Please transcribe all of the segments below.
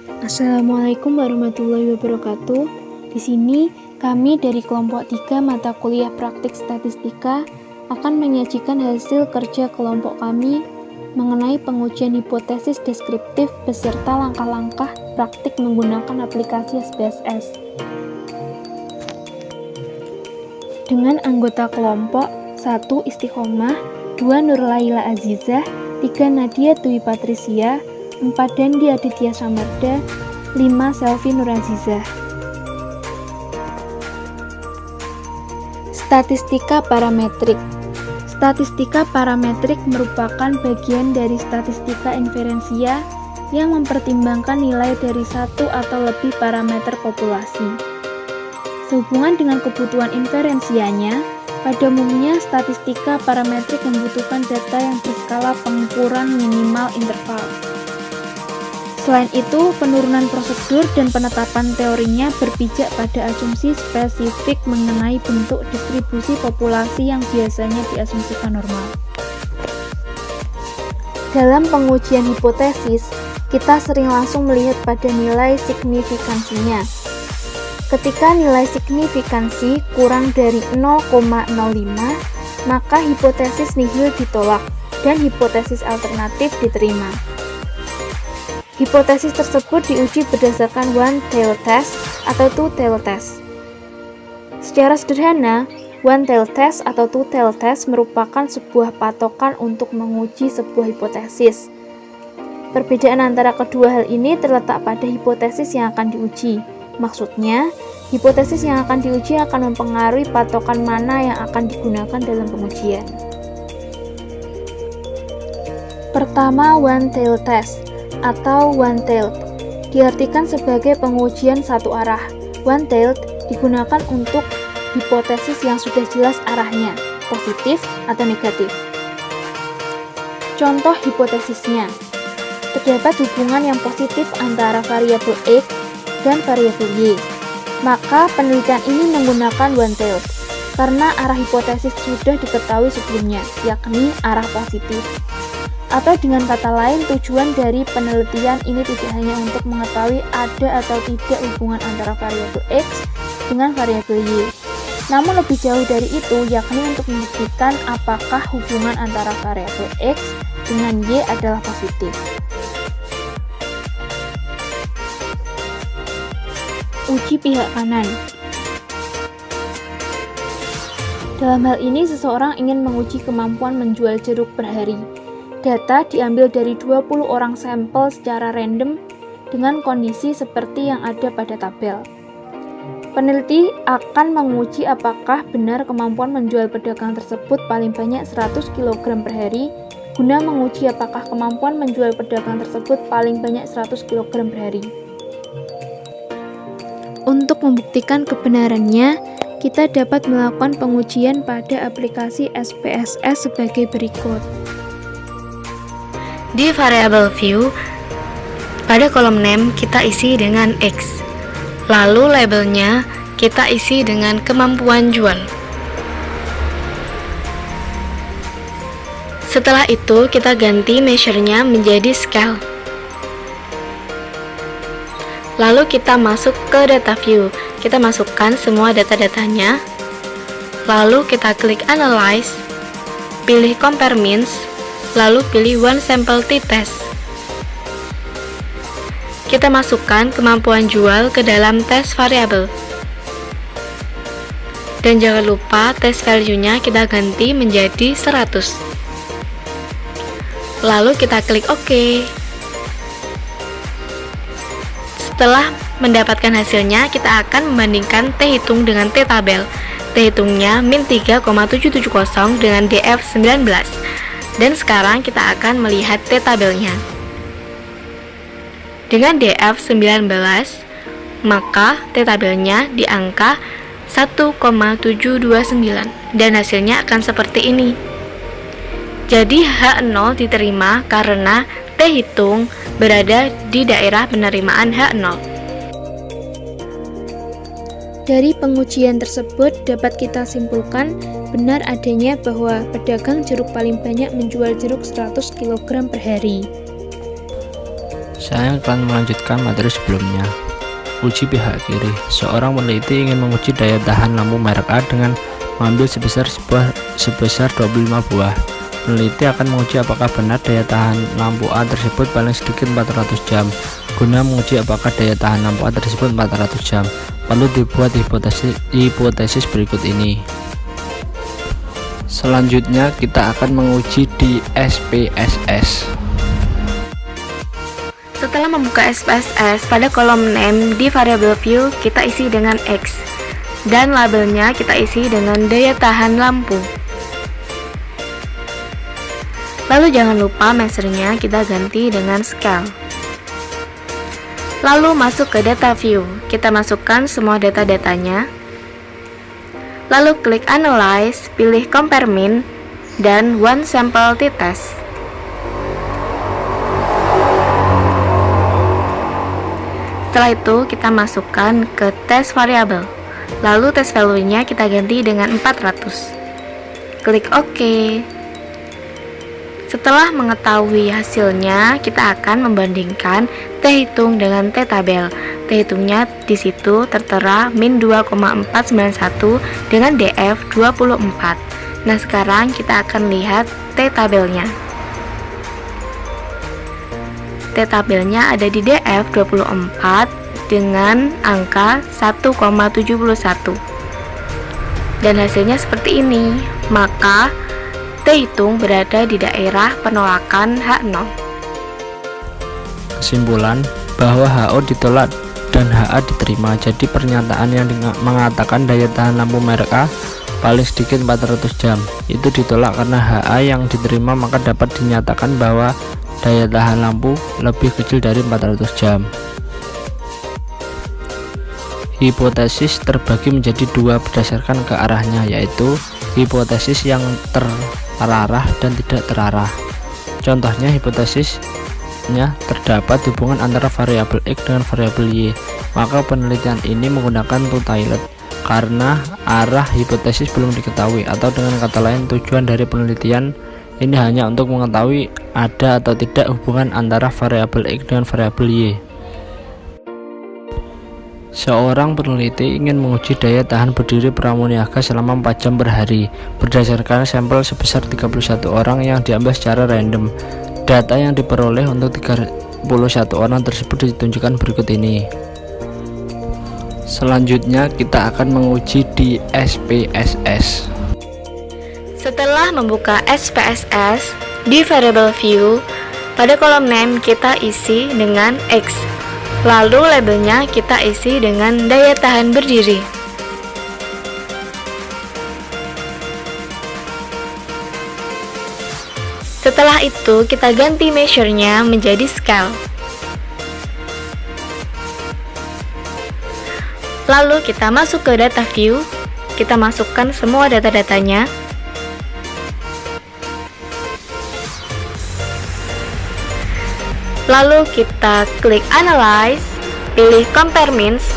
Assalamualaikum warahmatullahi wabarakatuh. Di sini kami dari kelompok 3 mata kuliah praktik statistika akan menyajikan hasil kerja kelompok kami mengenai pengujian hipotesis deskriptif beserta langkah-langkah praktik menggunakan aplikasi SPSS. Dengan anggota kelompok 1 Istiqomah, 2 Nurlaila Azizah, 3 Nadia Dwi Patricia, 4 Dandi Aditya Samarda, 5 Selvi Nurazizah. Statistika parametrik. Statistika parametrik merupakan bagian dari statistika inferensia yang mempertimbangkan nilai dari satu atau lebih parameter populasi. Sehubungan dengan kebutuhan inferensianya, pada umumnya statistika parametrik membutuhkan data yang berskala pengukuran minimal interval. Selain itu, penurunan prosedur dan penetapan teorinya berpijak pada asumsi spesifik mengenai bentuk distribusi populasi yang biasanya diasumsikan normal. Dalam pengujian hipotesis, kita sering langsung melihat pada nilai signifikansinya. Ketika nilai signifikansi kurang dari 0,05, maka hipotesis nihil ditolak dan hipotesis alternatif diterima. Hipotesis tersebut diuji berdasarkan one-tailed test atau two-tailed test. Secara sederhana, one-tailed test atau two-tailed test merupakan sebuah patokan untuk menguji sebuah hipotesis. Perbedaan antara kedua hal ini terletak pada hipotesis yang akan diuji. Maksudnya, hipotesis yang akan diuji akan mempengaruhi patokan mana yang akan digunakan dalam pengujian. Pertama, one-tailed test atau one-tailed diartikan sebagai pengujian satu arah. One-tailed digunakan untuk hipotesis yang sudah jelas arahnya, positif atau negatif. Contoh hipotesisnya, terdapat hubungan yang positif antara variabel X dan variabel Y. Maka penelitian ini menggunakan one-tailed karena arah hipotesis sudah diketahui sebelumnya, yakni arah positif. Atau dengan kata lain, tujuan dari penelitian ini tidak hanya untuk mengetahui ada atau tidak hubungan antara variabel X dengan variabel Y, namun lebih jauh dari itu, yakni untuk membuktikan apakah hubungan antara variabel X dengan Y adalah positif. Uji pihak kanan. Dalam hal ini, seseorang ingin menguji kemampuan menjual jeruk per hari. Data diambil dari 20 orang sampel secara random dengan kondisi seperti yang ada pada tabel. Peneliti akan menguji apakah benar kemampuan menjual pedagang tersebut paling banyak 100 kg per hari, guna menguji apakah kemampuan menjual pedagang tersebut paling banyak 100 kg per hari. Untuk membuktikan kebenarannya, kita dapat melakukan pengujian pada aplikasi SPSS sebagai berikut. Di variabel view, pada kolom name kita isi dengan X. Lalu labelnya kita isi dengan kemampuan jual. Setelah itu kita ganti measure-nya menjadi scale. Lalu kita masuk ke data view. Kita masukkan semua data-datanya. Lalu kita klik analyze, pilih compare means, lalu pilih one sample t-test. Kita masukkan kemampuan jual ke dalam test variable. Dan jangan lupa test value-nya kita ganti menjadi 100. Lalu kita klik OK. Setelah mendapatkan hasilnya, kita akan membandingkan T-hitung dengan T-tabel. T-hitungnya min 3,770 dengan DF19. Dan sekarang kita akan melihat T-tabelnya. Dengan DF19, maka T-tabelnya di angka 1,729 dan hasilnya akan seperti ini. Jadi H0 diterima karena T-hitung berada di daerah penerimaan H0. Dari pengujian tersebut dapat kita simpulkan benar adanya bahwa pedagang jeruk paling banyak menjual jeruk 100 kg per hari. Saya akan melanjutkan materi sebelumnya. Uji pihak kiri. Seorang peneliti ingin menguji daya tahan lampu merek A dengan mengambil sebesar 25 buah. Peneliti akan menguji apakah benar daya tahan lampu A tersebut paling sedikit 400 jam. Guna menguji apakah daya tahan lampu A tersebut 400 jam, perlu dibuat hipotesis berikut ini. Selanjutnya kita akan menguji di SPSS. Setelah membuka SPSS, pada kolom name di variable view kita isi dengan X dan labelnya kita isi dengan daya tahan lampu. Lalu jangan lupa measure-nya kita ganti dengan scale. Lalu masuk ke data view, kita masukkan semua data-datanya. Lalu klik analyze, pilih compare min dan one sample t-test. Setelah itu kita masukkan ke test variable. Lalu test value-nya kita ganti dengan 400. Klik OK. Setelah mengetahui hasilnya, kita akan membandingkan T hitung dengan T tabel. T hitungnya di situ tertera min 2,491 dengan DF 24. Nah, sekarang kita akan lihat T tabelnya. T tabelnya ada di DF 24 dengan angka 1,71 dan hasilnya seperti ini. Maka T hitung berada di daerah penolakan H0. Kesimpulan bahwa HO ditolak dan HA diterima. Jadi pernyataan yang mengatakan daya tahan lampu merek A paling sedikit 400 jam itu ditolak karena HA yang diterima, maka dapat dinyatakan bahwa daya tahan lampu lebih kecil dari 400 jam. Hipotesis terbagi menjadi dua berdasarkan ke arahnya, yaitu hipotesis yang terarah dan tidak terarah. Contohnya, hipotesisnya terdapat hubungan antara variabel X dengan variabel Y, maka penelitian ini menggunakan two toilet karena arah hipotesis belum diketahui, atau dengan kata lain tujuan dari penelitian ini hanya untuk mengetahui ada atau tidak hubungan antara variabel X dengan variabel Y. Seorang peneliti ingin menguji daya tahan berdiri pramoniaga selama 4 jam per hari berdasarkan sampel sebesar 31 orang yang diambil secara random. Data yang diperoleh untuk 31 orang tersebut ditunjukkan berikut ini. Selanjutnya kita akan menguji di SPSS. Setelah membuka SPSS, di variable view, pada kolom name kita isi dengan X. Lalu labelnya kita isi dengan daya tahan berdiri. Setelah itu kita ganti measure-nya menjadi scale. Lalu kita masuk ke data view, kita masukkan semua data-datanya. Lalu kita klik analyze, pilih compare means,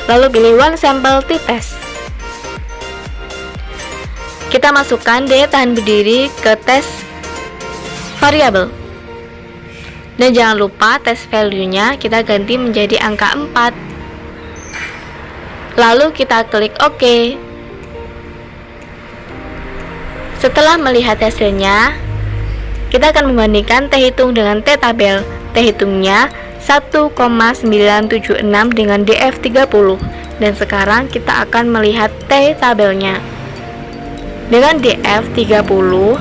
lalu pilih one sample t-test. Kita masukkan daya tahan berdiri ke test variable. Dan jangan lupa test value-nya kita ganti menjadi angka 4. Lalu kita klik OK. Setelah melihat hasilnya, kita akan membandingkan T hitung dengan T tabel. T hitungnya 1,976 dengan DF 30. Dan sekarang kita akan melihat T tabelnya. Dengan DF 30,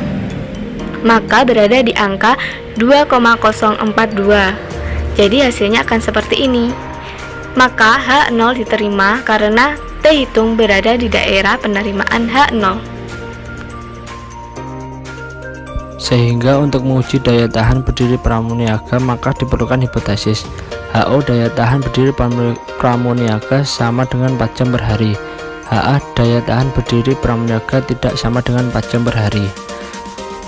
maka berada di angka 2,042. Jadi hasilnya akan seperti ini. Maka H0 diterima karena T hitung berada di daerah penerimaan H0. Sehingga untuk menguji daya tahan berdiri pramoniaga maka diperlukan hipotesis HO daya tahan berdiri pramoniaga sama dengan 4 jam per hari. HA daya tahan berdiri pramoniaga tidak sama dengan 4 jam per hari.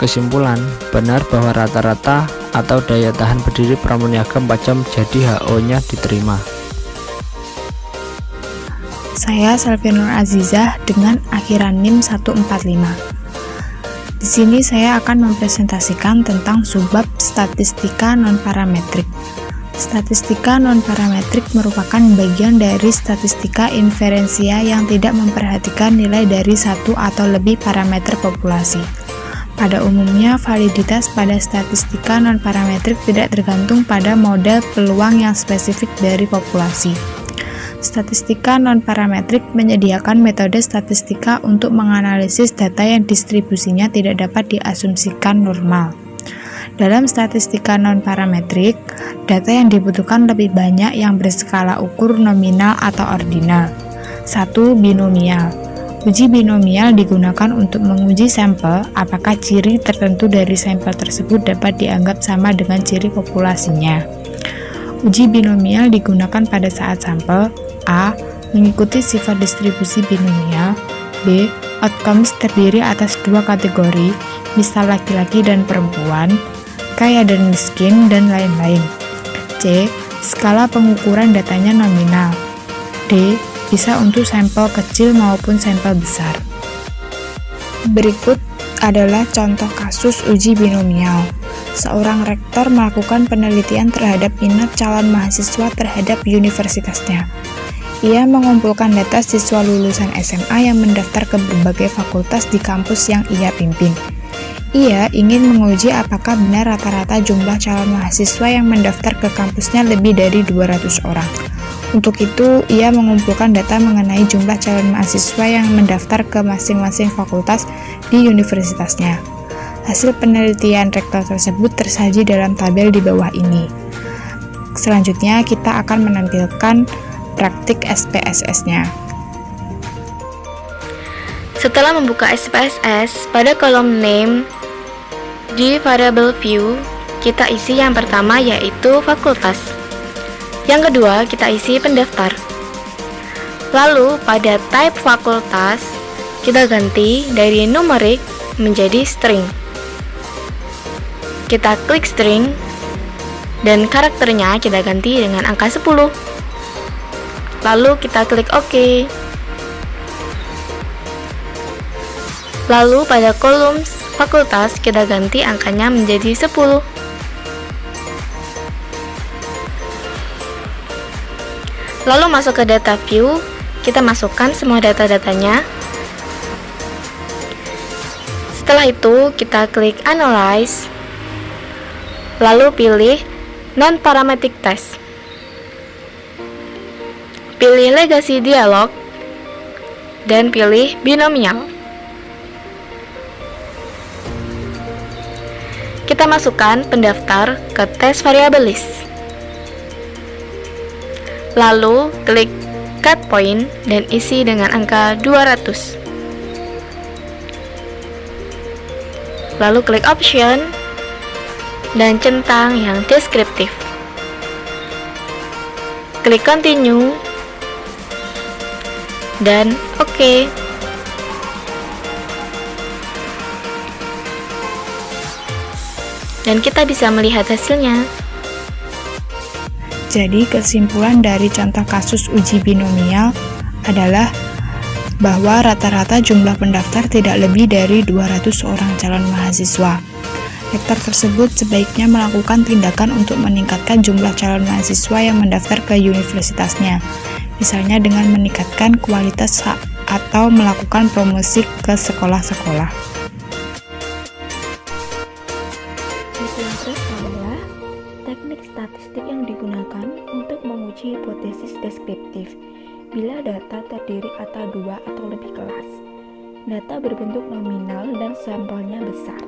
Kesimpulan, benar bahwa rata-rata atau daya tahan berdiri pramoniaga 4 jam, jadi HO nya diterima. Saya Selvi Nur Azizah dengan akhiran NIM 145. Di sini saya akan mempresentasikan tentang subbab statistika non-parametrik. Statistika non-parametrik merupakan bagian dari statistika inferensia yang tidak memperhatikan nilai dari satu atau lebih parameter populasi. Pada umumnya, validitas pada statistika non-parametrik tidak tergantung pada model peluang yang spesifik dari populasi. Statistika non-parametrik menyediakan metode statistika untuk menganalisis data yang distribusinya tidak dapat diasumsikan normal. Dalam statistika non-parametrik, data yang dibutuhkan lebih banyak yang berskala ukur nominal atau ordinal. 1. Binomial. Uji binomial digunakan untuk menguji sampel apakah ciri tertentu dari sampel tersebut dapat dianggap sama dengan ciri populasinya. Uji binomial digunakan pada saat sampel A. Mengikuti sifat distribusi binomial. B. Outcomes terdiri atas dua kategori, misal laki-laki dan perempuan, kaya dan miskin, dan lain-lain. C. Skala pengukuran datanya nominal. D. Bisa untuk sampel kecil maupun sampel besar. Berikut adalah contoh kasus uji binomial. Seorang rektor melakukan penelitian terhadap minat calon mahasiswa terhadap universitasnya. Ia mengumpulkan data siswa lulusan SMA yang mendaftar ke berbagai fakultas di kampus yang ia pimpin. Ia ingin menguji apakah benar rata-rata jumlah calon mahasiswa yang mendaftar ke kampusnya lebih dari 200 orang. Untuk itu, ia mengumpulkan data mengenai jumlah calon mahasiswa yang mendaftar ke masing-masing fakultas di universitasnya. Hasil penelitian rektor tersebut tersaji dalam tabel di bawah ini. Selanjutnya, kita akan menampilkan praktik SPSS-nya. Setelah membuka SPSS, pada kolom name di variable view, kita isi yang pertama yaitu fakultas. Yang kedua, kita isi pendaftar. Lalu, pada type fakultas, kita ganti dari numerik menjadi string. Kita klik string, dan karakternya kita ganti dengan angka 10. Lalu kita klik OK. Lalu pada kolom fakultas kita ganti angkanya menjadi 10. Lalu masuk ke data view, kita masukkan semua data-datanya. Setelah itu kita klik analyze. Lalu pilih non-parametric test. Pilih legacy dialog dan pilih binomial. Kita masukkan pendaftar ke tes variable list. Lalu klik cut point dan isi dengan angka 200. Lalu klik option dan centang yang deskriptif. Klik continue dan OK. Dan kita bisa melihat hasilnya. Jadi kesimpulan dari contoh kasus uji binomial adalah bahwa rata-rata jumlah pendaftar tidak lebih dari 200 orang calon mahasiswa. Rektor tersebut sebaiknya melakukan tindakan untuk meningkatkan jumlah calon mahasiswa yang mendaftar ke universitasnya. Misalnya dengan meningkatkan kualitas atau melakukan promosi ke sekolah-sekolah. Yang terakhir adalah teknik statistik yang digunakan untuk menguji hipotesis deskriptif bila data terdiri atas dua atau lebih kelas. Data berbentuk nominal dan sampelnya besar.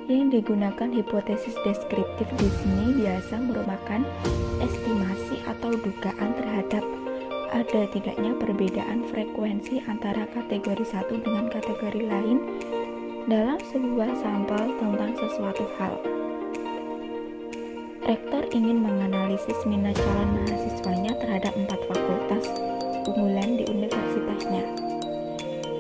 Yang digunakan hipotesis deskriptif di sini biasa merupakan estimasi atau dugaan terhadap ada tidaknya perbedaan frekuensi antara kategori satu dengan kategori lain dalam sebuah sampel tentang sesuatu hal. Rektor ingin menganalisis minat calon mahasiswanya terhadap 4 fakultas unggulan di universitasnya.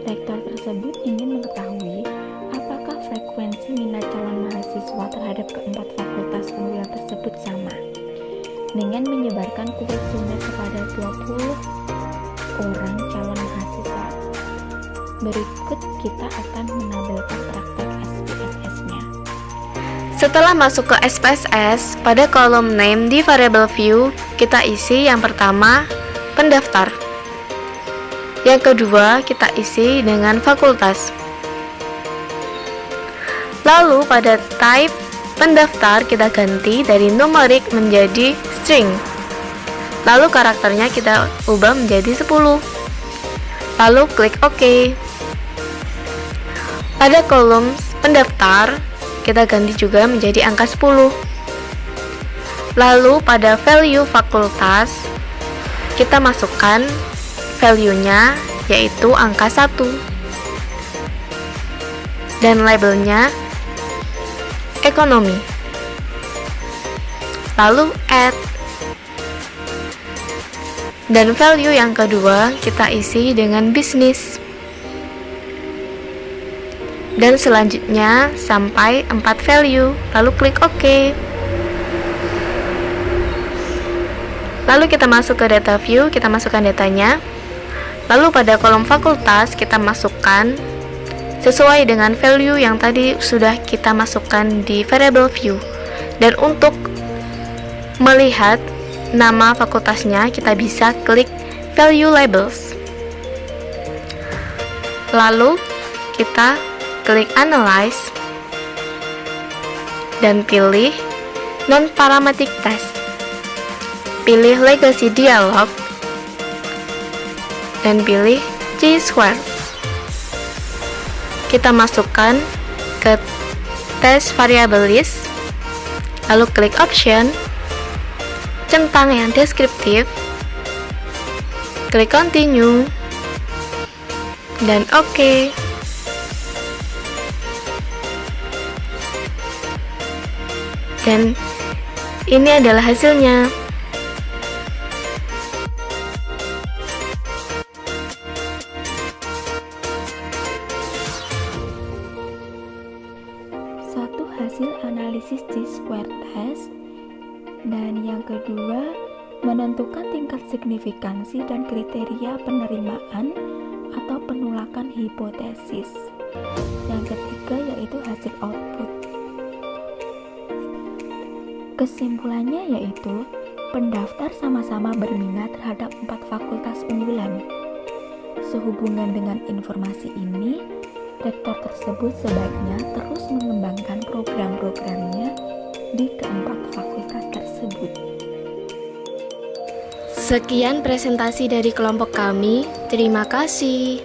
Rektor tersebut ingin mengetahui apakah frekuensi minat calon mahasiswa terhadap keempat fakultas unggulan tersebut sama. Dengan menyebarkan kuesioner kepada 20 orang calon mahasiswa. Berikut kita akan menampilkan praktek Setelah masuk ke SPSS, pada kolom name di variable view, kita isi yang pertama, pendaftar. Yang kedua, kita isi dengan fakultas. Lalu pada type pendaftar, kita ganti dari numerik menjadi string. Lalu karakternya kita ubah menjadi 10. Lalu klik OK. Pada kolom pendaftar, kita ganti juga menjadi angka 10. Lalu pada value fakultas, kita masukkan value-nya yaitu angka 1. Dan labelnya ekonomi. Lalu add. Dan value yang kedua kita isi dengan bisnis. Dan selanjutnya sampai 4 value, lalu klik OK. Lalu kita masuk ke data view, kita masukkan datanya. Lalu pada kolom fakultas kita masukkan sesuai dengan value yang tadi sudah kita masukkan di variable view. Dan untuk melihat nama fakultasnya, kita bisa klik value labels. Lalu kita klik Analyze dan pilih Non-Parametric Test. Pilih Legacy Dialog dan pilih Chi-square. Kita masukkan ke Test Variable List, lalu klik Option, centang yang deskriptif, klik Continue, dan OK. Dan ini adalah hasilnya. Satu, hasil analisis Chi-square test, dan yang kedua, menentukan tingkat signifikansi dan kriteria penerimaan atau penolakan hipotesis. Yang ketiga yaitu hasil output. Kesimpulannya yaitu, pendaftar sama-sama berminat terhadap 4 fakultas unggulan. Sehubungan dengan informasi ini, rektor tersebut sebaiknya terus mengembangkan program-programnya di keempat fakultas tersebut. Sekian presentasi dari kelompok kami. Terima kasih.